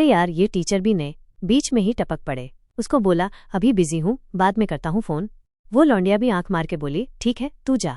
अरे यार, ये टीचर भी ने बीच में ही टपक पड़े। उसको बोला, अभी बिजी हूँ, बाद में करता हूँ फोन। वो लौंडिया भी आंख मार के बोली, ठीक है तू जा।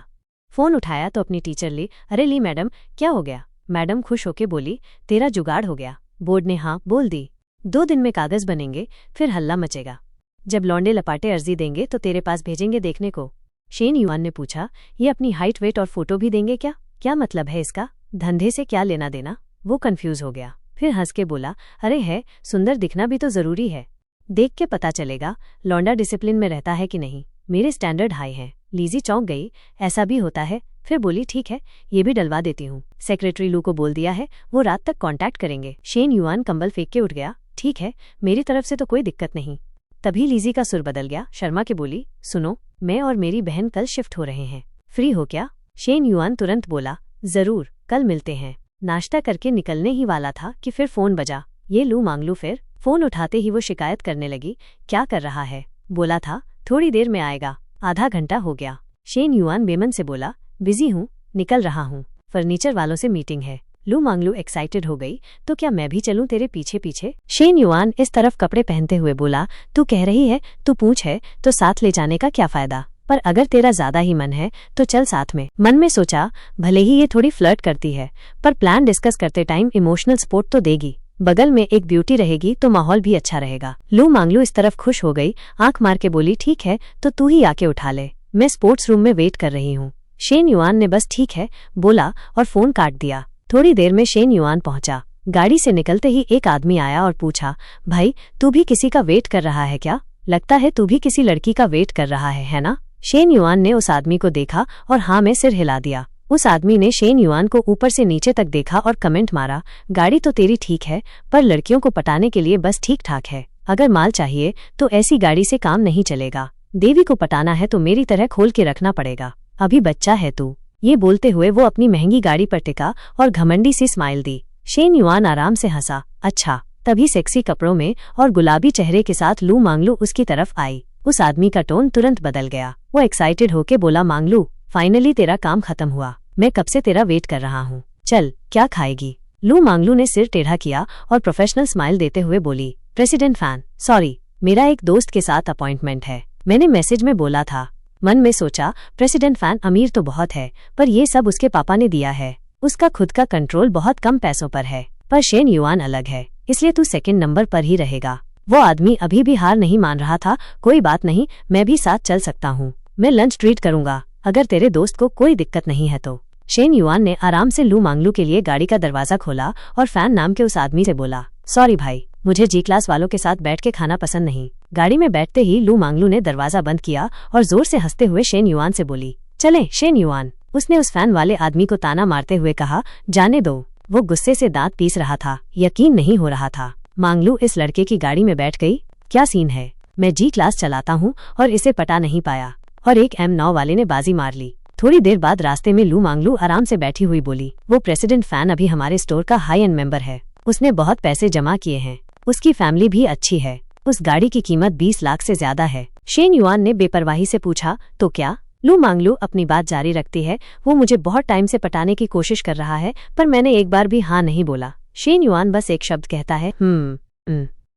फोन उठाया तो अपनी टीचर ली। अरे ली मैडम, क्या हो गया? मैडम खुश होके बोली, तेरा जुगाड़ हो गया। बोर्ड ने हाँ बोल दी। 2 दिन में कागज बनेंगे, फिर हल्ला मचेगा। जब लौंडे लपाटे अर्जी देंगे तो तेरे पास भेजेंगे देखने को। शेन युआन ने पूछा, ये अपनी हाइट वेट और फोटो भी देंगे क्या? क्या मतलब है इसका? धंधे से क्या लेना देना? वो कंफ्यूज हो गया। फिर हंस के बोला, अरे है, सुंदर दिखना भी तो जरूरी है। देख के पता चलेगा लौंडा डिसिप्लिन में रहता है कि नहीं। मेरे स्टैंडर्ड हाई हैं। लीजी चौंक गई, ऐसा भी होता है? फिर बोली, ठीक है, ये भी डलवा देती हूँ। सेक्रेटरी लू को बोल दिया है, वो रात तक कांटेक्ट करेंगे। शेन युआन कंबल फेंक के उठ गया। ठीक है, मेरी तरफ से तो कोई दिक्कत नहीं। तभी लीजी का सुर बदल गया। शर्मा के बोली, सुनो, मैं और मेरी बहन कल शिफ्ट हो रहे हैं, फ्री हो क्या? शेन युआन तुरंत बोला, जरूर, कल मिलते हैं। नाश्ता करके निकलने ही वाला था कि फिर फोन बजा। ये लू मांग लू। फिर फोन उठाते ही वो शिकायत करने लगी, क्या कर रहा है? बोला था थोड़ी देर में आएगा, आधा घंटा हो गया। शेन युआन बेमन से बोला, बिजी हूँ, निकल रहा हूँ, फर्नीचर वालों से मीटिंग है। लू मांगलू एक्साइटेड हो गई, तो क्या मैं भी चलूं तेरे पीछे पीछे? शेन युआन इस तरफ कपड़े पहनते हुए बोला, तू कह रही है, तू पूछ है तो साथ ले जाने का क्या फायदा? पर अगर तेरा ज्यादा ही मन है तो चल साथ में। मन में सोचा, भले ही ये थोड़ी फ्लर्ट करती है, पर प्लान डिस्कस करते टाइम इमोशनल सपोर्ट तो देगी। बगल में एक ब्यूटी रहेगी तो माहौल भी अच्छा रहेगा। लू मांगलू इस तरफ खुश हो गई, आंख मार के बोली, ठीक है तो तू ही आके उठा ले, मैं स्पोर्ट्स रूम में वेट कर रही हूँ। शेन युआन ने बस ठीक है बोला और फोन काट दिया। थोड़ी देर में शेन युआन पहुंचा। गाड़ी से निकलते ही एक आदमी आया और पूछा, भाई तू भी किसी का वेट कर रहा है क्या? लगता है तू भी किसी लड़की का वेट कर रहा है ना? शेन युआन ने उस आदमी को देखा और हाँ में सिर हिला दिया। उस आदमी ने शेन युआन को ऊपर से नीचे तक देखा और कमेंट मारा, गाड़ी तो तेरी ठीक है, पर लड़कियों को पटाने के लिए बस ठीक ठाक है। अगर माल चाहिए तो ऐसी गाड़ी से काम नहीं चलेगा। देवी को पटाना है तो मेरी तरह खोल के रखना पड़ेगा। अभी बच्चा है तू। ये बोलते हुए वो अपनी महंगी गाड़ी पर टिका और घमंडी सी स्माइल दी। शेन युआन आराम से हंसा। अच्छा, तभी सेक्सी कपड़ों में और गुलाबी चेहरे के साथ लू मांगलू उसकी तरफ आई। उस आदमी का टोन तुरंत बदल गया। वो एक्साइटेड होके बोला, मांगलू फाइनली तेरा काम खत्म हुआ, मैं कब से तेरा वेट कर रहा हूँ। चल, क्या खाएगी? लू मांगलू ने सिर टेढ़ा किया और प्रोफेशनल स्माइल देते हुए बोली, प्रेसिडेंट फैन, सॉरी, मेरा एक दोस्त के साथ अपॉइंटमेंट है, मैंने मैसेज में बोला था। मन में सोचा, प्रेसिडेंट फैन अमीर तो बहुत है, पर ये सब उसके पापा ने दिया है। उसका खुद का कंट्रोल बहुत कम पैसों पर है। पर शेन युआन अलग है, इसलिए तू सेकंड नंबर पर ही रहेगा। वो आदमी अभी भी हार नहीं मान रहा था। कोई बात नहीं, मैं भी साथ चल सकता हूँ, मैं लंच ट्रीट करूंगा, अगर तेरे दोस्त को कोई दिक्कत नहीं है तो। शेन युआन ने आराम से लू मांगलू के लिए गाड़ी का दरवाजा खोला और फैन नाम के उस आदमी से बोला, सॉरी भाई, मुझे जी क्लास वालों के साथ बैठ के खाना पसंद नहीं। गाड़ी में बैठते ही लू मांगलू ने दरवाजा बंद किया और जोर से हंसते हुए शेन युआन से बोली, चले शेन युआन। उसने उस फैन वाले आदमी को ताना मारते हुए कहा, जाने दो। वो गुस्से से दांत पीस रहा था, यकीन नहीं हो रहा था। मांगलू इस लड़के की गाड़ी में बैठ गई। क्या सीन है, मैं जी क्लास चलाता हूँ और इसे पटा नहीं पाया, और एक M9 वाले ने बाजी मार ली। थोड़ी देर बाद रास्ते में लू मांगलू आराम से बैठी हुई बोली, वो प्रेसिडेंट फैन अभी हमारे स्टोर का हाई एंड मेंबर है, उसने बहुत पैसे जमा किए हैं, उसकी फैमिली भी अच्छी है, उस गाड़ी की कीमत 20 लाख से ज्यादा है। शेन युआन ने बेपरवाही से पूछा, तो क्या? लू मांगलू अपनी बात जारी रखती है, वो मुझे बहुत टाइम से पटाने की कोशिश कर रहा है, पर मैंने एक बार भी हाँ नहीं बोला। शेन युआन बस एक शब्द कहता है,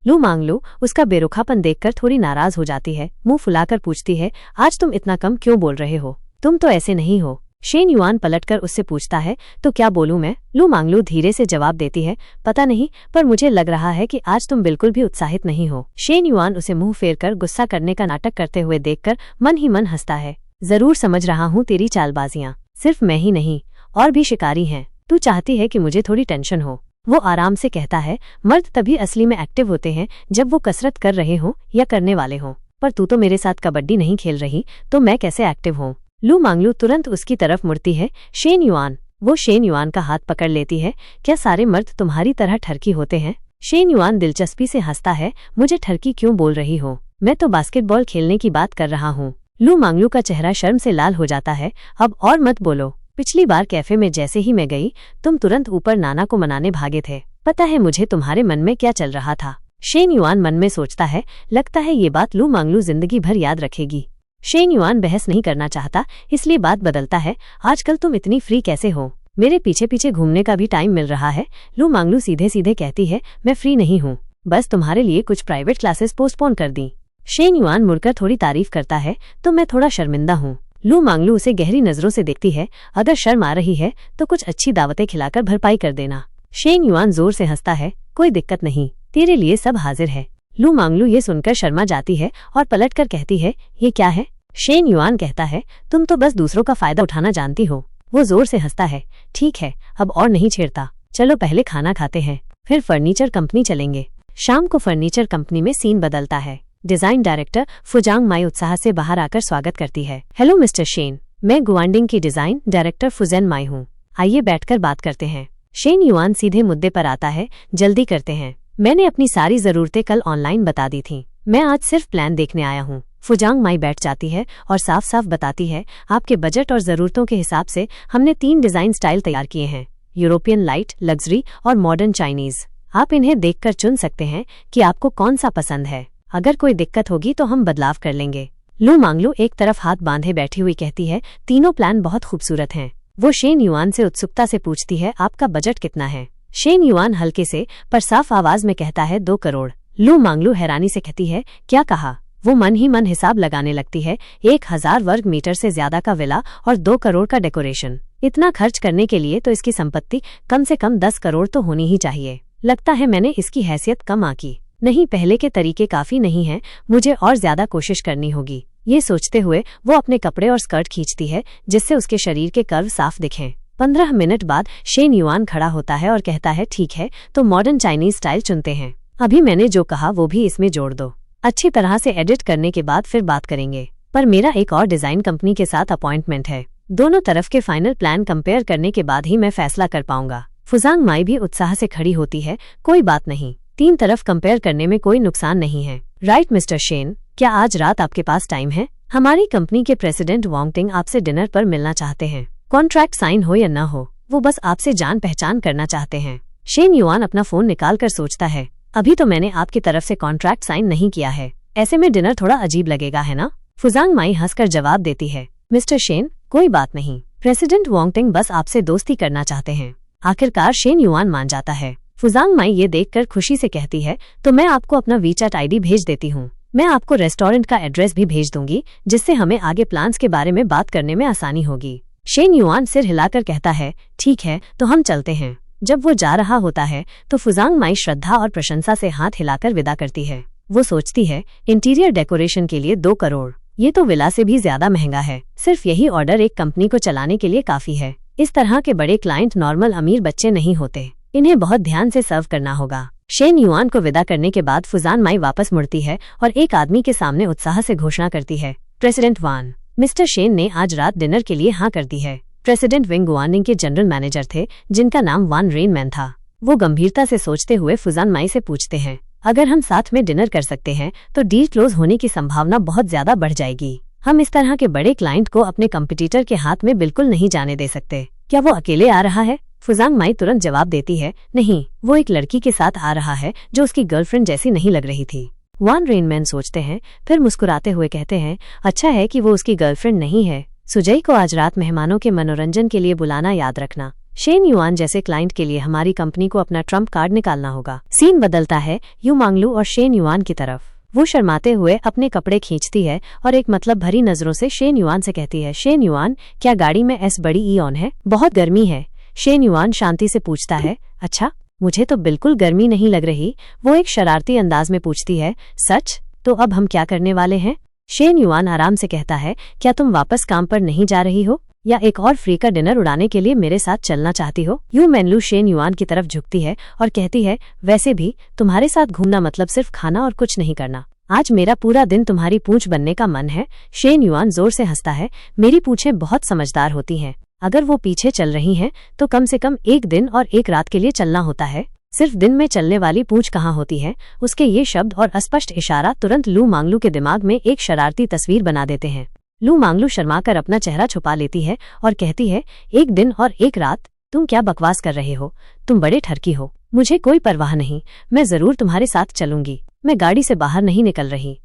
लू मांगलू उसका बेरुखापन देखकर थोड़ी नाराज हो जाती है। मुंह फुलाकर पूछती है, आज तुम इतना कम क्यों बोल रहे हो? तुम तो ऐसे नहीं हो। शेन युआन पलटकर उससे पूछता है, तो क्या बोलूं मैं? लू मांगलू धीरे से जवाब देती है, पता नहीं, पर मुझे लग रहा है कि आज तुम बिल्कुल भी उत्साहित नहीं हो। शेन युआन उसे मुंह फेरकर गुस्सा करने का नाटक करते हुए देखकर मन ही मन हंसता है। जरूर समझ रहा हूँ तेरी चालबाजियां, सिर्फ मैं ही नहीं, और भी शिकारी हैं। तू चाहती है कि मुझे थोड़ी टेंशन हो। वो आराम से कहता है, मर्द तभी असली में एक्टिव होते हैं जब वो कसरत कर रहे हों या करने वाले हों, पर तू तो मेरे साथ कबड्डी नहीं खेल रही, तो मैं कैसे एक्टिव हूँ? लू मांगलू तुरंत उसकी तरफ मुड़ती है। Shane yuan. वो शेन युआन का हाथ पकड़ लेती है, क्या सारे मर्द तुम्हारी तरह ठरकी होते हैं? शेन युआन दिलचस्पी से हंसता है, मुझे ठरकी क्यों बोल रही हो? मैं तो बास्केटबॉल खेलने की बात कर रहा हूँ। लू मांगलू का चेहरा शर्म से लाल हो जाता है, अब और मत बोलो। पिछली बार कैफे में जैसे ही मैं गई, तुम तुरंत ऊपर नाना को मनाने भागे थे। पता है मुझे तुम्हारे मन में क्या चल रहा था? शेन युआन मन में सोचता है, लगता है ये बात लू मांगलू जिंदगी भर याद रखेगी। शेन युआन बहस नहीं करना चाहता, इसलिए बात बदलता है, आजकल तुम इतनी फ्री कैसे हो? मेरे पीछे पीछे घूमने का भी टाइम मिल रहा है। लू मांगलू सीधे सीधे कहती है, मैं फ्री नहीं हूँ, बस तुम्हारे लिए कुछ प्राइवेट क्लासेस पोस्टपोन कर दी। शेन युआन मुड़कर थोड़ी तारीफ करता है, तो मैं थोड़ा शर्मिंदा हूँ। लू मांगलू उसे गहरी नजरों से देखती है, अगर शर्म आ रही है तो कुछ अच्छी दावतें खिलाकर भरपाई कर देना। शेन युआन जोर से हंसता है, कोई दिक्कत नहीं, तेरे लिए सब हाजिर है। लू मांगलू ये सुनकर शर्मा जाती है और पलटकर कहती है, ये क्या है? शेन युआन कहता है, तुम तो बस दूसरों का फायदा उठाना जानती हो। वो जोर से हंसता है, ठीक है, अब और नहीं छेड़ता, चलो पहले खाना खाते हैं, फिर फर्नीचर कंपनी चलेंगे। शाम को फर्नीचर कंपनी में सीन बदलता है। डिजाइन डायरेक्टर फुजांग माई उत्साह से बाहर आकर स्वागत करती है। हेलो मिस्टर शेन, मैं गुआंडिंग की डिजाइन डायरेक्टर फुजेन माई हूँ, आइए बैठकर बात करते हैं। शेन युआन सीधे मुद्दे पर आता है, जल्दी करते हैं, मैंने अपनी सारी जरूरतें कल ऑनलाइन बता दी थी, मैं आज सिर्फ प्लान देखने आया हूँ। फुजांग माई बैठ जाती है और साफ साफ बताती है, आपके बजट और जरूरतों के हिसाब से हमने 3 डिजाइन स्टाइल तैयार किए हैं, यूरोपियन, लाइट, लग्जरी और मॉडर्न चाइनीज। आप इन्हें देखकर चुन सकते हैं कि आपको कौन सा पसंद है, अगर कोई दिक्कत होगी तो हम बदलाव कर लेंगे। लू मांगलू एक तरफ हाथ बांधे बैठी हुई कहती है, तीनों प्लान बहुत खूबसूरत हैं। वो शेन युआन से उत्सुकता से पूछती है, आपका बजट कितना है? शेन युआन हल्के से पर साफ आवाज में कहता है, 2 करोड़। लू मांगलू हैरानी से कहती है, क्या कहा? वो मन ही मन हिसाब लगाने लगती है, 1000 वर्ग मीटर से ज्यादा का विला और 2 करोड़ का डेकोरेशन। इतना खर्च करने के लिए तो इसकी संपत्ति कम से कम 10 करोड़ तो होनी ही चाहिए। लगता है मैंने इसकी हैसियत कम आंकी। नहीं, पहले के तरीके काफी नहीं हैं, मुझे और ज्यादा कोशिश करनी होगी। ये सोचते हुए वो अपने कपड़े और स्कर्ट खींचती है, जिससे उसके शरीर के कर्व साफ दिखें। 15 मिनट बाद शेन युआन खड़ा होता है और कहता है, ठीक है, तो मॉडर्न चाइनीज स्टाइल चुनते हैं। अभी मैंने जो कहा वो भी इसमें जोड़ दो, अच्छी तरह से एडिट करने के बाद फिर बात करेंगे। पर मेरा एक और डिजाइन कंपनी के साथ अपॉइंटमेंट है, दोनों तरफ के फाइनल प्लान कंपेयर करने के बाद ही मैं फैसला कर पाऊंगा। फुजांग माई भी उत्साह से खड़ी होती है, कोई बात नहीं, 3 तरफ कंपेयर करने में कोई नुकसान नहीं है। राइट मिस्टर शेन, क्या आज रात आपके पास टाइम है? हमारी कंपनी के प्रेसिडेंट वांगटिंग आपसे डिनर पर मिलना चाहते हैं। कॉन्ट्रैक्ट साइन हो या न हो, वो बस आपसे जान पहचान करना चाहते हैं। शेन युआन अपना फोन निकालकर सोचता है, अभी तो मैंने आपकी तरफ से कॉन्ट्रैक्ट साइन नहीं किया है, ऐसे में डिनर थोड़ा अजीब लगेगा, है ना? फुजांग माई हंसकर जवाब देती है, मिस्टर शेन, कोई बात नहीं, प्रेसिडेंट वांगटिंग बस आपसे दोस्ती करना चाहते हैं। आखिरकार शेन युआन मान जाता है। फुजांग माई ये देखकर खुशी से कहती है, तो मैं आपको अपना वीचैट आईडी भेज देती हूँ, मैं आपको रेस्टोरेंट का एड्रेस भी भेज दूंगी, जिससे हमें आगे प्लान्स के बारे में बात करने में आसानी होगी। शेन युआन सिर हिलाकर कहता है, ठीक है, तो हम चलते हैं। जब वो जा रहा होता है तो फुजांग माई श्रद्धा और प्रशंसा से हाथ हिलाकर विदा करती है। वो सोचती है, इंटीरियर डेकोरेशन के लिए 2 करोड़, ये तो विला से भी ज्यादा महंगा है। सिर्फ यही ऑर्डर एक कंपनी को चलाने के लिए काफी है। इस तरह के बड़े क्लाइंट नॉर्मल अमीर बच्चे नहीं होते, इन्हें बहुत ध्यान से सर्व करना होगा। शेन युआन को विदा करने के बाद फुजान माई वापस मुड़ती है और एक आदमी के सामने उत्साह से घोषणा करती है, प्रेसिडेंट वान, मिस्टर शेन ने आज रात डिनर के लिए हाँ कर दी है। प्रेसिडेंट विंग गुआनिंग के जनरल मैनेजर थे, जिनका नाम वान रेनमैन था। वो गंभीरता से सोचते हुए फुजान माई से पूछते हैं, अगर हम साथ में डिनर कर सकते हैं तो डील क्लोज होने की संभावना बहुत ज्यादा बढ़ जाएगी। हम इस तरह के बड़े क्लाइंट को अपने कंपटीटर के हाथ में बिल्कुल नहीं जाने दे सकते। क्या वो अकेले आ रहा है? फुजांग माई तुरंत जवाब देती है, नहीं, वो एक लड़की के साथ आ रहा है जो उसकी गर्लफ्रेंड जैसी नहीं लग रही थी। वान रेनमैन सोचते हैं, फिर मुस्कुराते हुए कहते हैं, अच्छा है कि वो उसकी गर्लफ्रेंड नहीं है। सुजई को आज रात मेहमानों के मनोरंजन के लिए बुलाना याद रखना। शेन युआन जैसे क्लाइंट के लिए हमारी कंपनी को अपना ट्रम्प कार्ड निकालना होगा। सीन बदलता है यू मांगलू और शेन युआन की तरफ। वो शर्माते हुए अपने कपड़े खींचती है और एक मतलब भरी नजरों से शेन युआन से कहती है, शेन युआन, क्या गाड़ी में एस बड़ी ई ऑन है? बहुत गर्मी है। शेन युआन शांति से पूछता है, अच्छा, मुझे तो बिल्कुल गर्मी नहीं लग रही। वो एक शरारती अंदाज में पूछती है, सच? तो अब हम क्या करने वाले हैं? शेन युआन आराम से कहता है, क्या तुम वापस काम पर नहीं जा रही हो या एक और फ्री का डिनर उड़ाने के लिए मेरे साथ चलना चाहती हो? यू मेनलू शेन युआन की तरफ झुकती है और कहती है, वैसे भी तुम्हारे साथ घूमना मतलब सिर्फ खाना और कुछ नहीं करना। आज मेरा पूरा दिन तुम्हारी पूंछ बनने का मन है। शेन युआन जोर से हंसता है, मेरी पूंछें बहुत समझदार होती हैं। अगर वो पीछे चल रही हैं तो कम से कम 1 दिन और 1 रात के लिए चलना होता है। सिर्फ दिन में चलने वाली पूंछ कहाँ होती है? उसके ये शब्द और अस्पष्ट इशारा तुरंत लू मांगलू के दिमाग में एक शरारती तस्वीर बना देते हैं। लू मांगलू शर्माकर अपना चेहरा छुपा लेती है और कहती है, 1 दिन और 1 रात? तुम क्या बकवास कर रहे हो? तुम बड़े ठरकी हो। मुझे कोई परवाह नहीं, मैं जरूर तुम्हारे साथ चलूंगी। मैं गाड़ी से बाहर नहीं निकल रही।